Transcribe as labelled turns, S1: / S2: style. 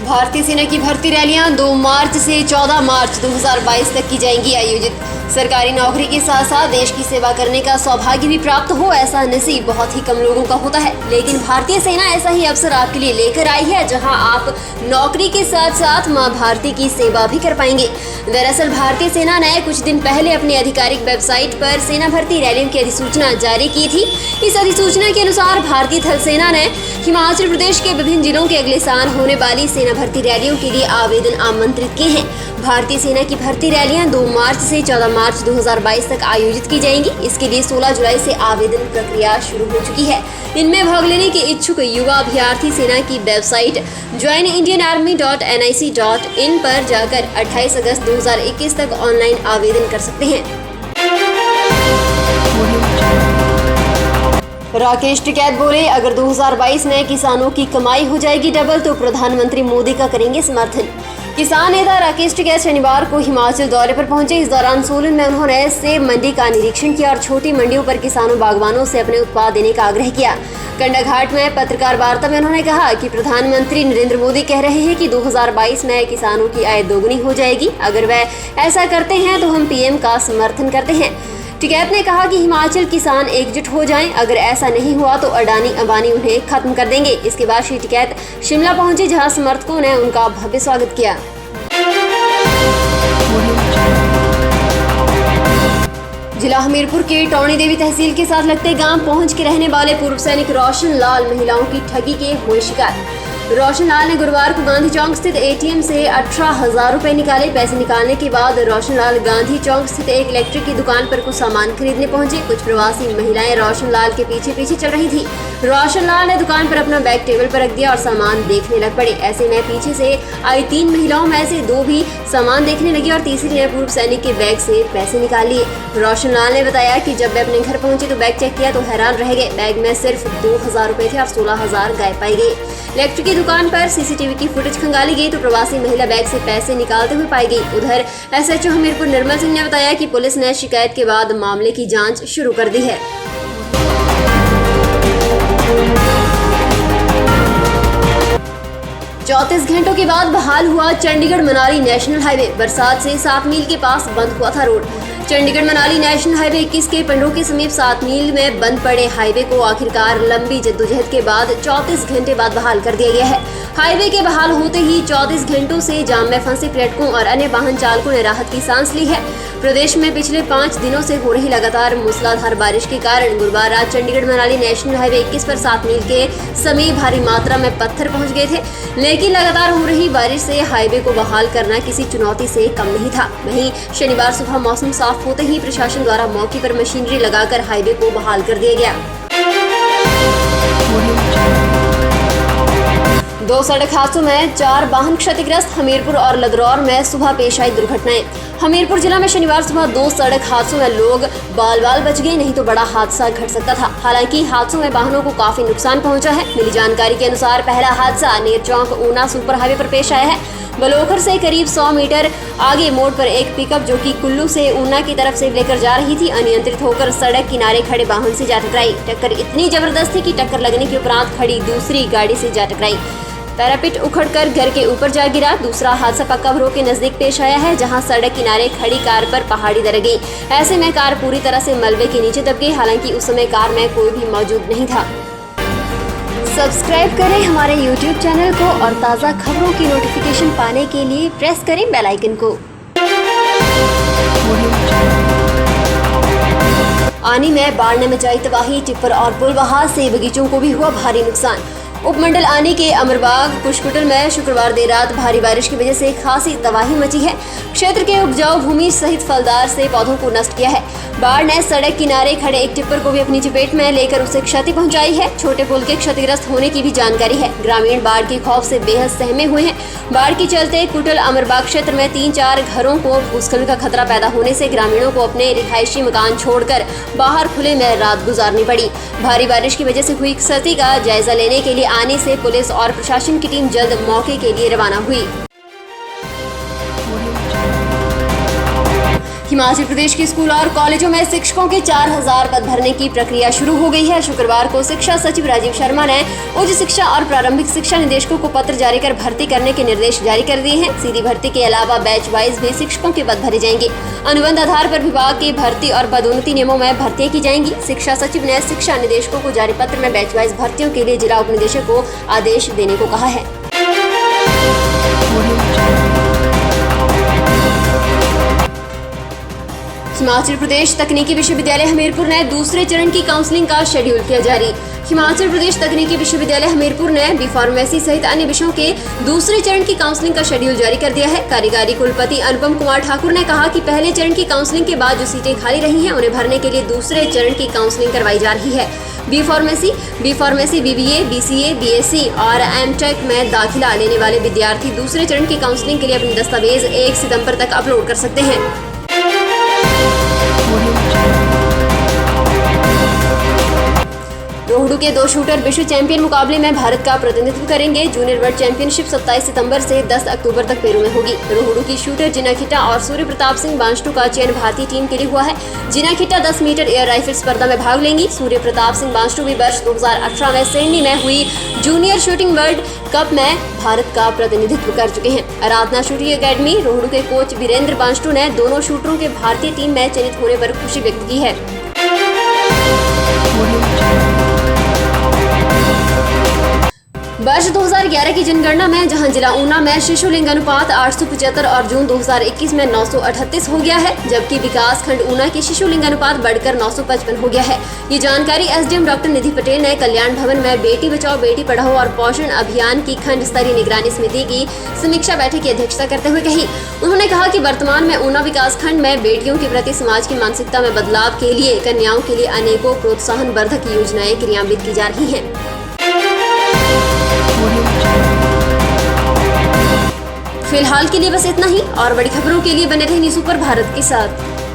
S1: भारतीय सेना की भर्ती रैलियां 2 मार्च से 14 मार्च 2022 तक की जाएंगी आयोजित। सरकारी नौकरी के साथ साथ देश की सेवा करने का सौभाग्य भी प्राप्त हो, ऐसा नसीब बहुत ही कम लोगों का होता है। लेकिन भारतीय सेना ऐसा ही अवसर आपके लिए लेकर आई है, जहां आप नौकरी के साथ साथ मां भारती की सेवा भी कर पाएंगे। दरअसल भारतीय सेना ने कुछ दिन पहले अपनी आधिकारिक वेबसाइट पर सेना भर्ती रैलियों की अधिसूचना जारी की थी। इस अधिसूचना के अनुसार भारतीय थल सेना ने हिमाचल प्रदेश के विभिन्न जिलों के अगले साल होने वाली सेना भर्ती रैलियों के लिए आवेदन आमंत्रित किए हैं। भारतीय सेना की भर्ती रैलियां 2 मार्च से 14 मार्च 2022 तक आयोजित की जाएंगी। इसके लिए 16 जुलाई से आवेदन प्रक्रिया शुरू हो चुकी है। इनमें भाग लेने के इच्छुक युवा अभ्यर्थी सेना की वेबसाइट joinindianarmy.nic.in पर जाकर 28 अगस्त 2021 तक ऑनलाइन आवेदन कर सकते हैं। राकेश टिकैत बोले, अगर 2022 में किसानों की कमाई हो जाएगी डबल तो प्रधानमंत्री मोदी का करेंगे समर्थन। किसान नेता राकेश टिकैत शनिवार को हिमाचल दौरे पर पहुंचे। इस दौरान सोलन में उन्होंने सेब मंडी का निरीक्षण किया और छोटी मंडियों पर किसानों बागवानों से अपने उत्पाद देने का आग्रह किया। कंडाघाट में पत्रकार वार्ता में उन्होंने कहा कि प्रधानमंत्री नरेंद्र मोदी कह रहे हैं कि 2022 में किसानों की आय दोगुनी हो जाएगी। अगर वह ऐसा करते हैं तो हम पीएम का समर्थन करते हैं। टिकैत ने कहा कि हिमाचल किसान एकजुट हो जाएं, अगर ऐसा नहीं हुआ तो अडानी अंबानी उन्हें खत्म कर देंगे। इसके बाद श्री टिकैत शिमला पहुंचे, जहां समर्थकों ने उनका भव्य स्वागत किया। जिला हमीरपुर के टौणी देवी तहसील के साथ लगते गांव पहुंच के रहने वाले पूर्व सैनिक रोशन लाल महिलाओं की ठगी के हुए शिकार। रोशन लाल ने गुरुवार को गांधी चौक स्थित एटीएम से 18,000 रुपए निकाले। पैसे निकालने के बाद रोशन लाल गांधी चौक स्थित एक इलेक्ट्रिक की दुकान पर कुछ सामान खरीदने पहुंचे। कुछ प्रवासी महिलाएं रोशन लाल के पीछे पीछे चल रही थी। रोशन लाल ने दुकान पर अपना बैग टेबल पर रख दिया और सामान देखने लग पड़े। ऐसे में पीछे से आई 3 महिलाओं में से 2 भी सामान देखने लगी और तीसरी ने पूर्व सैनिक के बैग से पैसे निकाल लिए। रोशन लाल ने बताया कि जब वे अपने घर पहुंचे तो बैग चेक किया तो हैरान रह गए। बैग में सिर्फ 2,000 रुपए थे और 16,000 गायब पाए गए। इलेक्ट्रिक की दुकान पर सीसीटीवी की फुटेज खंगाली गई तो प्रवासी महिला बैग से पैसे निकालते हुए पाई गई। उधर एसएचओ हमीरपुर निर्मल सिंह ने बताया कि पुलिस ने शिकायत के बाद मामले की जांच शुरू कर दी है। 34 घंटों के बाद बहाल हुआ चंडीगढ़ मनाली नेशनल हाईवे। बरसात से 7 मील के पास बंद हुआ था road. Chandigarh Manali national highway 21 के पंडों के समीप 7 मील में बंद पड़े हाईवे को आखिरकार लंबी जद्दोजहद के बाद 34 घंटे बाद बहाल कर दिया गया है। हाईवे के बहाल होते ही 34 घंटों से जाम में फंसे पर्यटकों और अन्य वाहन चालकों ने राहत की सांस ली है। प्रदेश में पिछले 5 दिनों से हो रही लगातार मूसलाधार बारिश के कारण गुरुवार रात चंडीगढ़ मनाली नेशनल हाईवे 21 पर 7 मील के समीप भारी मात्रा में पत्थर पहुंच गए थे। लेकिन लगातार हो रही बारिश से हाईवे को बहाल करना किसी चुनौती से कम नहीं था। वहीं शनिवार सुबह मौसम साफ होते ही प्रशासन द्वारा मौके पर मशीनरी लगाकर हाईवे को बहाल कर दिया गया। 2 सड़क हादसों में 4 वाहन क्षतिग्रस्त। हमीरपुर और लदरौर में सुबह पेश आई दुर्घटनाएं। हमीरपुर जिला में शनिवार सुबह 2 सड़क हादसों में लोग बाल बाल बच गए, नहीं तो बड़ा हादसा घट सकता था। हालांकि हादसों में वाहनों को काफी नुकसान पहुंचा है। मिली जानकारी के अनुसार पहला हादसा नेरचौक ऊना सुपर हाईवे पर पेश आया है। बलोखर से करीब 100 मीटर आगे मोड़ पर एक पिकअप जो कि कुल्लू से ऊना की तरफ से लेकर जा रही थी, अनियंत्रित होकर सड़क किनारे खड़े वाहन से जा टकराई। टक्कर इतनी जबरदस्त थी कि टक्कर लगने के उपरांत खड़ी दूसरी गाड़ी से जा टकराई। पैरापिट उखड़कर घर के ऊपर जा गिरा। दूसरा हादसा पक्का भरो के नजदीक पेश आया है, जहां सड़क किनारे खड़ी कार पर पहाड़ी दर गई। ऐसे में कार पूरी तरह से मलबे के नीचे दब गई। हालांकि उस समय कार में कोई भी मौजूद नहीं था। सब्सक्राइब करें हमारे YouTube चैनल को और ताज़ा खबरों की नोटिफिकेशन पाने के लिए प्रेस करें बेल आइकन को। आनी में बाढ़ ने मचाई तबाही। टिप्पर और पुल बहा से बगीचों को भी हुआ भारी नुकसान। उपमंडल आनी के अमरबाग कुशकुटल में शुक्रवार देर रात भारी बारिश की वजह से खासी तबाही मची है। क्षेत्र के उपजाऊ भूमि सहित फलदार से पौधों को नष्ट किया है। बाढ़ ने सड़क किनारे खड़े एक टिप्पर को भी अपनी चपेट में लेकर उसे क्षति पहुंचाई है। छोटे पुल के क्षतिग्रस्त होने की भी जानकारी है। ग्रामीण बाढ़ के खौफ से बेहद सहमे हुए हैं। बाढ़ के चलते कुटल अमरबाग क्षेत्र में 3-4 घरों को भूस्खलन का खतरा पैदा होने से ग्रामीणों को अपने रिहायशी मकान छोड़कर बाहर खुले में रात गुजारनी पड़ी। भारी बारिश की वजह से हुई क्षति का जायजा लेने के लिए आने से पुलिस और प्रशासन की टीम जल्द मौके के लिए रवाना हुई। हिमाचल प्रदेश के स्कूल और कॉलेजों में शिक्षकों के 4000 पद भरने की प्रक्रिया शुरू हो गई है। शुक्रवार को शिक्षा सचिव राजीव शर्मा ने उच्च शिक्षा और प्रारंभिक शिक्षा निदेशकों को पत्र जारी कर भर्ती करने के निर्देश जारी कर दिए हैं। सीधी भर्ती के अलावा बैच वाइज भी शिक्षकों के पद भरे जाएंगे। अनुबंध आधार पर विभाग की भर्ती और पदोन्नति नियमों में भर्तियां की जाएंगी। शिक्षा सचिव ने शिक्षा निदेशकों को जारी पत्र में बैच वाइज भर्तियों के लिए जिला उप निदेशक को आदेश देने को कहा है। हिमाचल प्रदेश तकनीकी विश्वविद्यालय हमीरपुर ने दूसरे चरण की काउंसलिंग का शेड्यूल किया जारी। हिमाचल प्रदेश तकनीकी विश्वविद्यालय हमीरपुर ने बी फार्मेसी सहित अन्य विषयों के दूसरे चरण की काउंसलिंग का शेड्यूल जारी कर दिया है। कार्यकारी कुलपति अनुपम कुमार ठाकुर ने कहा कि पहले चरण की काउंसलिंग के बाद जो सीटें खाली रही हैं उन्हें भरने के लिए दूसरे चरण की काउंसलिंग करवाई जा रही है। B pharmacy, BBA, BCA, BSc और एमटेक में दाखिला लेने वाले विद्यार्थी दूसरे चरण की काउंसलिंग के लिए अपने दस्तावेज 1 सितंबर तक अपलोड कर सकते हैं। रोहडू के 2 शूटर विश्व चैंपियन मुकाबले में भारत का प्रतिनिधित्व करेंगे। जूनियर वर्ल्ड चैंपियनशिप 27 सितंबर से 10 अक्टूबर तक पेरू में होगी। रोहडू की शूटर जिना खिट्टा और सूर्य प्रताप सिंह बांसटू का चयन भारतीय टीम के लिए हुआ है। जिना खिट्टा 10 मीटर एयर राइफल स्पर्धा में भाग लेंगी। सूर्य प्रताप सिंह बांसटू भी वर्ष 2018 में सिडनी में हुई जूनियर शूटिंग वर्ल्ड कप में भारत का प्रतिनिधित्व कर चुके हैं। आराधना शूटिंग एकेडमी रोहडू के कोच वीरेंद्र बांसटू ने दोनों शूटरों के भारतीय टीम में चयनित होने पर खुशी व्यक्त की है। वर्ष 2011 की जनगणना में जहां जिला ऊना में शिशु लिंग अनुपात 875 और जून 2021 में 938 हो गया है, जबकि विकास खंड ऊना की शिशु लिंग अनुपात बढ़कर 955 हो गया है। ये जानकारी एसडीएम डॉक्टर निधि पटेल ने कल्याण भवन में बेटी बचाओ बेटी पढ़ाओ और पोषण अभियान की खंड स्तरीय निगरानी समिति की समीक्षा बैठक की अध्यक्षता करते हुए कही। उन्होंने कहा कि वर्तमान में ऊना विकास खंड में बेटियों के प्रति समाज की मानसिकता में बदलाव के लिए कन्याओं के लिए अनेकों प्रोत्साहन वर्धक योजनाएं क्रियान्वित की जा रही हैं। फिलहाल के लिए बस इतना ही और बड़ी खबरों के लिए बने रहिए न्यूज़ सुपर भारत के साथ।